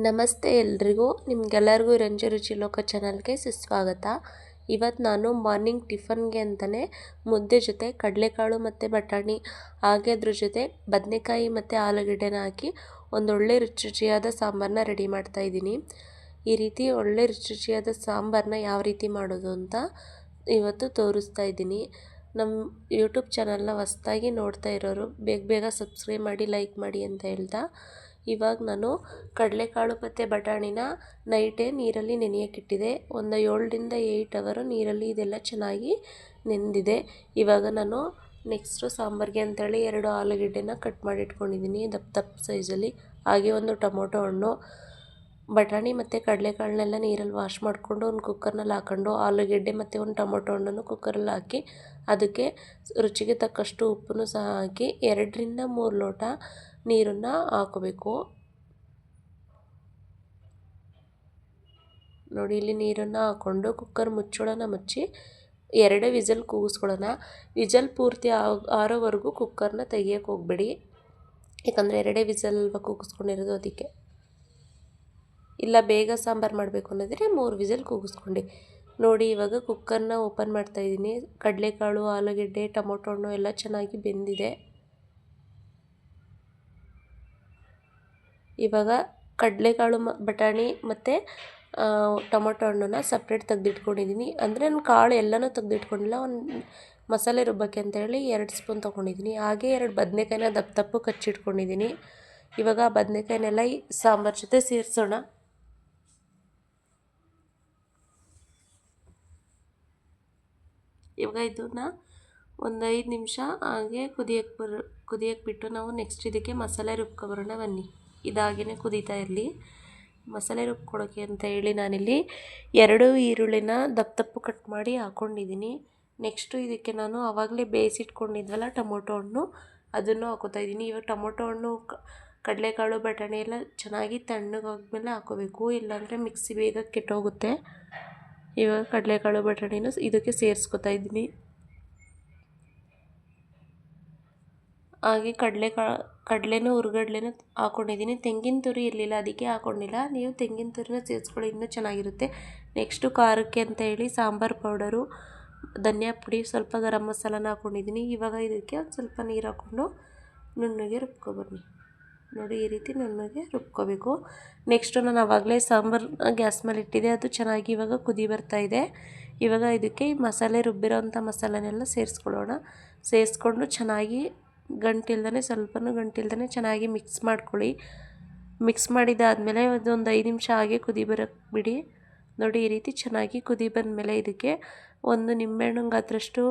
ನಮಸ್ತೆ ಎಲ್ರಿಗೂ, ನಿಮ್ಗೆಲ್ಲರಿಗೂ ರಂಜು ರುಚಿ ಲೋಕ ಚಾನಲ್ಗೆ ಸುಸ್ವಾಗತ. ಇವತ್ತು ನಾನು ಮಾರ್ನಿಂಗ್ ಟಿಫನ್ಗೆ ಅಂತಲೇ ಮುದ್ದೆ ಜೊತೆ ಕಡಲೆಕಾಳು ಮತ್ತು ಬಟಾಣಿ, ಹಾಗೆ ಅದ್ರ ಜೊತೆ ಬದನೆಕಾಯಿ ಮತ್ತು ಆಲೂಗಡ್ಡೆನ ಹಾಕಿ ಒಂದೊಳ್ಳೆ ರುಚಿಯಾದ ಸಾಂಬಾರನ್ನ ರೆಡಿ ಮಾಡ್ತಾಯಿದ್ದೀನಿ. ಈ ರೀತಿ ಒಳ್ಳೆ ರುಚಿಯಾದ ಸಾಂಬಾರನ್ನ ಯಾವ ರೀತಿ ಮಾಡೋದು ಅಂತ ಇವತ್ತು ತೋರಿಸ್ತಾ ಇದ್ದೀನಿ. ನಮ್ಮ ಯೂಟ್ಯೂಬ್ ಚಾನಲ್ನ ಹೊಸ್ದಾಗಿ ನೋಡ್ತಾ ಇರೋರು ಬೇಗ ಸಬ್ಸ್ಕ್ರೈಬ್ ಮಾಡಿ, ಲೈಕ್ ಮಾಡಿ ಅಂತ ಹೇಳ್ತಾ, ಇವಾಗ ನಾನು ಕಡಲೆಕಾಳು ಮತ್ತು ಬಟಾಣಿನ ನೈಟೇ ನೀರಲ್ಲಿ ನೆನೆಯೋಕ್ಕಿಟ್ಟಿದೆ. ಒಂದು 7ರಿಂದ 8 ಅವರು ನೀರಲ್ಲಿ ಇದೆಲ್ಲ ಚೆನ್ನಾಗಿ ನೆಂದಿದೆ. ಇವಾಗ ನಾನು ನೆಕ್ಸ್ಟು ಸಾಂಬಾರಿಗೆ ಅಂತೇಳಿ 2 ಆಲೂಗೆಡ್ಡೆನ ಕಟ್ ಮಾಡಿ ಇಟ್ಕೊಂಡಿದ್ದೀನಿ ದಪ್ಪ ಸೈಜಲ್ಲಿ. ಹಾಗೆ ಒಂದು ಟೊಮೊಟೊ ಹಣ್ಣು, ಬಟಾಣಿ ಮತ್ತು ಕಡಲೆಕಾಳನ್ನೆಲ್ಲ ನೀರಲ್ಲಿ ವಾಶ್ ಮಾಡಿಕೊಂಡು ಒಂದು ಕುಕ್ಕರ್ನಲ್ಲಿ ಹಾಕ್ಕೊಂಡು, ಆಲೂಗೆಡ್ಡೆ ಮತ್ತು ಒಂದು ಟೊಮೊಟೊ ಹಣ್ಣನ್ನು ಕುಕ್ಕರಲ್ಲಿ ಹಾಕಿ ಅದಕ್ಕೆ ರುಚಿಗೆ ತಕ್ಕಷ್ಟು ಉಪ್ಪನ್ನು ಸಹ ಹಾಕಿ 2ರಿಂದ 3 ಲೋಟ ನೀರನ್ನು ಹಾಕೋಬೇಕು. ನೋಡಿ, ಇಲ್ಲಿ ನೀರನ್ನು ಹಾಕ್ಕೊಂಡು ಕುಕ್ಕರ್ ಮುಚ್ಚೋಳನ ಮುಚ್ಚಿ 2 ವಿಸಲ್ ಕೂಗಿಸ್ಕೊಳ್ಳೋಣ. ವಿಸಲ್ ಪೂರ್ತಿ ಆರೋವರೆಗೂ ಕುಕ್ಕರ್ನ ತೆಗಿಯೋಕ್ಕೆ ಹೋಗಬೇಡಿ, ಯಾಕಂದರೆ 2 ವಿಸಲ್ ಕೂಗಿಸ್ಕೊಂಡಿರೋದು ಅದಕ್ಕೆ. ಇಲ್ಲ ಬೇಗ ಸಾಂಬಾರು ಮಾಡಬೇಕು ಅನ್ನೋದ್ರೆ 3 ವಿಸಲ್ ಕೂಗಿಸ್ಕೊಂಡು. ನೋಡಿ, ಇವಾಗ ಕುಕ್ಕರ್ನ ಓಪನ್ ಮಾಡ್ತಾಯಿದ್ದೀನಿ. ಕಡಲೆಕಾಳು, ಆಲೂಗೆಡ್ಡೆ, ಟೊಮೊಟೊ ಹಣ್ಣು ಎಲ್ಲ ಚೆನ್ನಾಗಿ ಬೆಂದಿದೆ. ಇವಾಗ ಕಡಲೆಕಾಳು, ಬಟಾಣಿ ಮತ್ತು ಟೊಮೊಟೊ ಹಣ್ಣನ್ನು ಸಪ್ರೇಟ್ ತೆಗೆದಿಟ್ಕೊಂಡಿದ್ದೀನಿ. ಅಂದರೆ ನಾನು ಕಾಳು ಎಲ್ಲನೂ ತೆಗೆದಿಟ್ಕೊಂಡಿಲ್ಲ, ಒಂದು ಮಸಾಲೆ ರುಬ್ಬಕ್ಕೆ ಅಂತೇಳಿ 2 ಸ್ಪೂನ್ ತೊಗೊಂಡಿದ್ದೀನಿ. ಹಾಗೆ 2 ಬದನೆಕಾಯಿನ ದಪ್ಪಗೆ ಕಚ್ಚಿಟ್ಕೊಂಡಿದ್ದೀನಿ. ಇವಾಗ ಆ ಬದನೆಕಾಯಿನೆಲ್ಲ ಈ ಸಾಂಬಾರು ಜೊತೆ ಸೇರಿಸೋಣ. ಇವಾಗ ಇದನ್ನು ಒಂದು 5 ನಿಮಿಷ ಹಾಗೆ ಕುದಿಯಕ್ಕೆ ಬಿಟ್ಟು ನಾವು ನೆಕ್ಸ್ಟ್ ಇದಕ್ಕೆ ಮಸಾಲೆ ರುಬ್ಕೊಬರೋಣ ಬನ್ನಿ. ಇದಾಗೇ ಕುದೀತಾ ಇರಲಿ. ಮಸಾಲೆ ರುಬ್ಕೊಳ್ಳೋಕ್ಕೆ ಅಂತ ಹೇಳಿ ನಾನಿಲ್ಲಿ 2 ಈರುಳ್ಳಿನ ದಪ್ಪ ಕಟ್ ಮಾಡಿ ಹಾಕ್ಕೊಂಡಿದ್ದೀನಿ. ನೆಕ್ಸ್ಟು ಇದಕ್ಕೆ ನಾನು ಆವಾಗಲೇ ಬೇಯಿಸಿಟ್ಕೊಂಡಿದ್ವಲ್ಲ ಟೊಮೊಟೊ ಹಣ್ಣು, ಅದನ್ನು ಹಾಕೋತಾ ಇದ್ದೀನಿ. ಇವಾಗ ಟೊಮೊಟೊ ಹಣ್ಣು, ಕಡಲೆಕಾಳು, ಬಟಾಣಿ ಎಲ್ಲ ಚೆನ್ನಾಗಿ ತಣ್ಣಗಾದ್ಮೇಲೆ ಹಾಕೋಬೇಕು, ಇಲ್ಲಾಂದರೆ ಮಿಕ್ಸಿ ಬೇಗ ಕೆಟ್ಟೋಗುತ್ತೆ. ಇವಾಗ ಕಡಲೆಕಾಳು, ಬಟಾಣಿನೂ ಇದಕ್ಕೆ ಸೇರಿಸ್ಕೊತಾ ಇದ್ದೀನಿ. ಹಾಗೆ ಕಡಲೆನೂ ಹುರ್ಗಡ್ಲೆನೂ ಹಾಕ್ಕೊಂಡಿದ್ದೀನಿ. ತೆಂಗಿನ ತುರಿ ಇರಲಿಲ್ಲ, ಅದಕ್ಕೆ ಹಾಕ್ಕೊಂಡಿಲ್ಲ. ನೀವು ತೆಂಗಿನ ತುರಿನ ಸೇರಿಸ್ಕೊಳ್ಳಿ, ಇನ್ನೂ ಚೆನ್ನಾಗಿರುತ್ತೆ. ನೆಕ್ಸ್ಟು ಖಾರಕ್ಕೆ ಅಂತ ಹೇಳಿ ಸಾಂಬಾರು ಪೌಡರು, ಧನಿಯಾ ಪುಡಿ, ಸ್ವಲ್ಪ ಗರಂ ಮಸಾಲನ ಹಾಕ್ಕೊಂಡಿದ್ದೀನಿ. ಇವಾಗ ಇದಕ್ಕೆ ಒಂದು ಸ್ವಲ್ಪ ನೀರು ಹಾಕ್ಕೊಂಡು ನುಣ್ಣಗೆ ರುಬ್ಕೊಬನ್ನಿ. ನೋಡಿ, ಈ ರೀತಿ ನುಣ್ಣಗೆ ರುಬ್ಕೋಬೇಕು. ನೆಕ್ಸ್ಟು ನಾನು ಆವಾಗಲೇ ಸಾಂಬಾರು ಗ್ಯಾಸ್ ಮೇಲೆ ಇಟ್ಟಿದ್ದೆ, ಅದು ಚೆನ್ನಾಗಿ ಇವಾಗ ಕುದಿ ಬರ್ತಾಯಿದೆ. ಇವಾಗ ಇದಕ್ಕೆ ಮಸಾಲೆ ರುಬ್ಬಿರೋಂಥ ಮಸಾಲೆನೆಲ್ಲ ಸೇರಿಸ್ಕೊಳ್ಳೋಣ. ಸೇರಿಸ್ಕೊಂಡು ಚೆನ್ನಾಗಿ ಸ್ವಲ್ಪನೂ ಗಂಟಿಲ್ದೇ ಚೆನ್ನಾಗಿ ಮಿಕ್ಸ್ ಮಾಡ್ಕೊಳ್ಳಿ. ಮಿಕ್ಸ್ ಮಾಡಿದ್ದಾದಮೇಲೆ ಒಂದು 5 ನಿಮಿಷ ಹಾಗೆ ಕುದಿ ಬರೋಕ್ಕೆ ಬಿಡಿ. ನೋಡಿ, ಈ ರೀತಿ ಚೆನ್ನಾಗಿ ಕುದಿ ಬಂದಮೇಲೆ ಇದಕ್ಕೆ ಒಂದು ನಿಂಬೆಹಣ್ಣು ಗಾತ್ರಷ್ಟು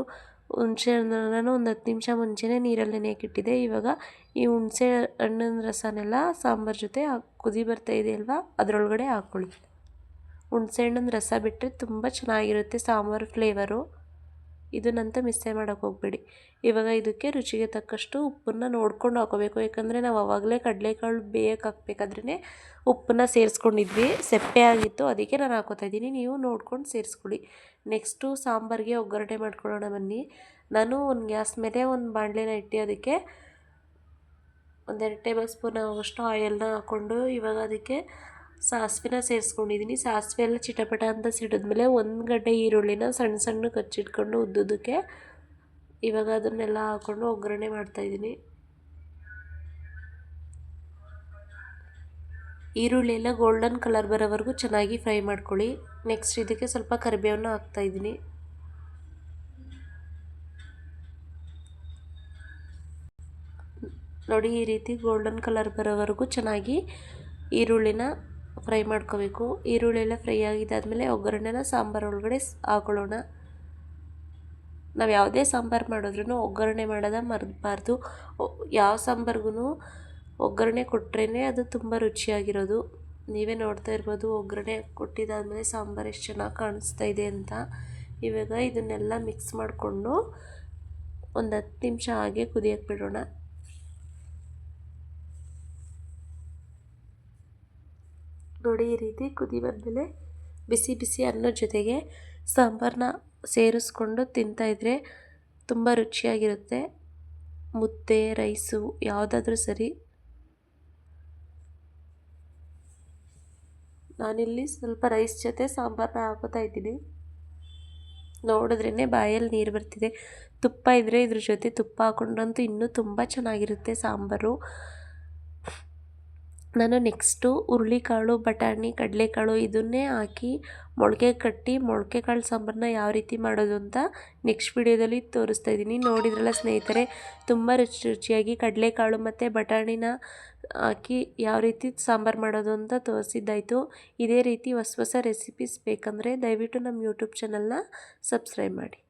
ಹುಣಸೆ ಹಣ್ಣನ್ನು ಒಂದು 10 ನಿಮಿಷ ಮುಂಚೆನೇ ನೀರಲ್ಲಿ ನೆನೆಯೋಕ್ಕಿಟ್ಟಿದೆ. ಇವಾಗ ಈ ಹುಣಸೆ ಹಣ್ಣಿನ ರಸನೆಲ್ಲ ಸಾಂಬಾರು ಜೊತೆ ಕುದಿ ಬರ್ತಾಯಿದೆ ಅಲ್ವಾ, ಅದರೊಳಗಡೆ ಹಾಕ್ಕೊಳ್ಳಿ. ಹುಣಸೆ ಹಣ್ಣಿನ ರಸ ಬಿಟ್ಟರೆ ತುಂಬ ಚೆನ್ನಾಗಿರುತ್ತೆ ಸಾಂಬಾರು ಫ್ಲೇವರು. ಇದನ್ನಂತೂ ಮಿಸ್ಸೇ ಮಾಡೋಕ್ಕೆ ಹೋಗಬೇಡಿ. ಇವಾಗ ಇದಕ್ಕೆ ರುಚಿಗೆ ತಕ್ಕಷ್ಟು ಉಪ್ಪನ್ನು ನೋಡ್ಕೊಂಡು ಹಾಕೋಬೇಕು, ಯಾಕಂದರೆ ನಾವು ಆವಾಗಲೇ ಕಡಲೆಕಾಳು ಬೇಯಕ್ಕೆ ಹಾಕಬೇಕಾದ್ರೇ ಉಪ್ಪನ್ನು ಸೇರಿಸ್ಕೊಂಡಿದ್ವಿ, ಸಪ್ಪೆ ಆಗಿತ್ತು, ಅದಕ್ಕೆ ನಾನು ಹಾಕೋತಾ ಇದ್ದೀನಿ. ನೀವು ನೋಡ್ಕೊಂಡು ಸೇರಿಸ್ಕೊಳ್ಳಿ. ನೆಕ್ಸ್ಟು ಸಾಂಬಾರಿಗೆ ಒಗ್ಗರಣೆ ಮಾಡ್ಕೊಳ್ಳೋಣ ಬನ್ನಿ. ನಾನು ಒಂದು ಗ್ಯಾಸ್ ಮೇಲೆ ಒಂದು ಬಾಣಲೆನ ಇಟ್ಟು ಅದಕ್ಕೆ ಒಂದು 2 ಟೇಬಲ್ ಸ್ಪೂನ್ ಆಗುವಷ್ಟು ಆಯಿಲ್ನ ಹಾಕ್ಕೊಂಡು, ಇವಾಗ ಅದಕ್ಕೆ ಸಾಸಿವೆನ ಸೇರಿಸ್ಕೊಂಡಿದ್ದೀನಿ. ಸಾಸಿವೆ ಎಲ್ಲ ಚಿಟಪಟ ಅಂತ ಸಿಡಿದ್ಮೇಲೆ 1 ಗಡ್ಡೆ ಈರುಳ್ಳಿನ ಸಣ್ಣ ಕಚ್ಚಿಟ್ಕೊಂಡು ಉದ್ದುದಕ್ಕೆ ಇವಾಗ ಅದನ್ನೆಲ್ಲ ಹಾಕ್ಕೊಂಡು ಒಗ್ಗರಣೆ ಮಾಡ್ತಾಯಿದ್ದೀನಿ. ಈರುಳ್ಳಿ ಎಲ್ಲ ಗೋಲ್ಡನ್ ಕಲರ್ ಬರೋವರೆಗೂ ಚೆನ್ನಾಗಿ ಫ್ರೈ ಮಾಡ್ಕೊಳ್ಳಿ. ನೆಕ್ಸ್ಟ್ ಇದಕ್ಕೆ ಸ್ವಲ್ಪ ಕರಿಬೇವನ್ನ ಹಾಕ್ತಾಯಿದ್ದೀನಿ. ನೋಡಿ, ಈ ರೀತಿ ಗೋಲ್ಡನ್ ಕಲರ್ ಬರೋವರೆಗೂ ಚೆನ್ನಾಗಿ ಈರುಳ್ಳಿನ ಫ್ರೈ ಮಾಡ್ಕೋಬೇಕು. ಈರುಳ್ಳಿ ಎಲ್ಲ ಫ್ರೈ ಆಗಿದ್ದಾದಮೇಲೆ ಒಗ್ಗರಣೆನ ಸಾಂಬಾರು ಒಳಗಡೆ ಹಾಕೊಳ್ಳೋಣ. ನಾವು ಯಾವುದೇ ಸಾಂಬಾರು ಮಾಡಿದ್ರೂ ಒಗ್ಗರಣೆ ಮಾಡೋದ ಮರೆಯಬಾರ್ದು. ಯಾವ ಸಾಂಬಾರಿಗೂ ಒಗ್ಗರಣೆ ಕೊಟ್ರೇ ಅದು ತುಂಬ ರುಚಿಯಾಗಿರೋದು. ನೀವೇ ನೋಡ್ತಾ ಇರ್ಬೋದು ಒಗ್ಗರಣೆ ಕೊಟ್ಟಿದ್ದಾದಮೇಲೆ ಸಾಂಬಾರು ಎಷ್ಟು ಚೆನ್ನಾಗಿ ಕಾಣಿಸ್ತಾ ಇದೆ ಅಂತ. ಇವಾಗ ಇದನ್ನೆಲ್ಲ ಮಿಕ್ಸ್ ಮಾಡಿಕೊಂಡು ಒಂದು 10 ನಿಮಿಷ ಹಾಗೆ ಕುದಿಯೋಕ್ಕೆ ಬಿಡೋಣ. ನೋಡಿ, ಈ ರೀತಿ ಕುದಿ ಬಂದಮೇಲೆ ಬಿಸಿ ಅನ್ನೋ ಜೊತೆಗೆ ಸಾಂಬಾರನ್ನ ಸೇರಿಸ್ಕೊಂಡು ತಿಂತಾಯಿದ್ರೆ ತುಂಬ ರುಚಿಯಾಗಿರುತ್ತೆ. ಮುದ್ದೆ, ರೈಸು ಯಾವುದಾದ್ರೂ ಸರಿ. ನಾನಿಲ್ಲಿ ಸ್ವಲ್ಪ ರೈಸ್ ಜೊತೆ ಸಾಂಬಾರನ್ನ ಹಾಕೋತಾ ಇದ್ದೀನಿ. ನೋಡಿದ್ರೇ ಬಾಯಲ್ಲಿ ನೀರು ಬರ್ತಿದೆ. ತುಪ್ಪ ಇದ್ದರೆ ಇದ್ರ ಜೊತೆ ತುಪ್ಪ ಹಾಕೊಂಡ್ರಂತೂ ಇನ್ನೂ ತುಂಬ ಚೆನ್ನಾಗಿರುತ್ತೆ ಸಾಂಬಾರು. ನಾನು ನೆಕ್ಸ್ಟು ಹುರುಳಿಕಾಳು, ಬಟಾಣಿ, ಕಡಲೆಕಾಳು ಇದನ್ನೇ ಹಾಕಿ ಮೊಳಕೆ ಕಟ್ಟಿ ಮೊಳಕೆ ಕಾಳು ಸಾಂಬಾರನ್ನ ಯಾವ ರೀತಿ ಮಾಡೋದು ಅಂತ ನೆಕ್ಸ್ಟ್ ವಿಡಿಯೋದಲ್ಲಿ ತೋರಿಸ್ತಾ ಇದ್ದೀನಿ. ನೋಡಿದ್ರಲ್ಲ ಸ್ನೇಹಿತರೆ, ತುಂಬ ರುಚಿಯಾಗಿ ಕಡಲೆಕಾಳು ಮತ್ತು ಬಟಾಣಿನ ಹಾಕಿ ಯಾವ ರೀತಿ ಸಾಂಬಾರು ಮಾಡೋದು ಅಂತ ತೋರಿಸಿದ್ದಾಯಿತು. ಇದೇ ರೀತಿ ಹೊಸ ಹೊಸ ರೆಸಿಪೀಸ್ ಬೇಕಂದರೆ ದಯವಿಟ್ಟು ನಮ್ಮ ಯೂಟ್ಯೂಬ್ ಚಾನಲ್ನ ಸಬ್ಸ್ಕ್ರೈಬ್ ಮಾಡಿ.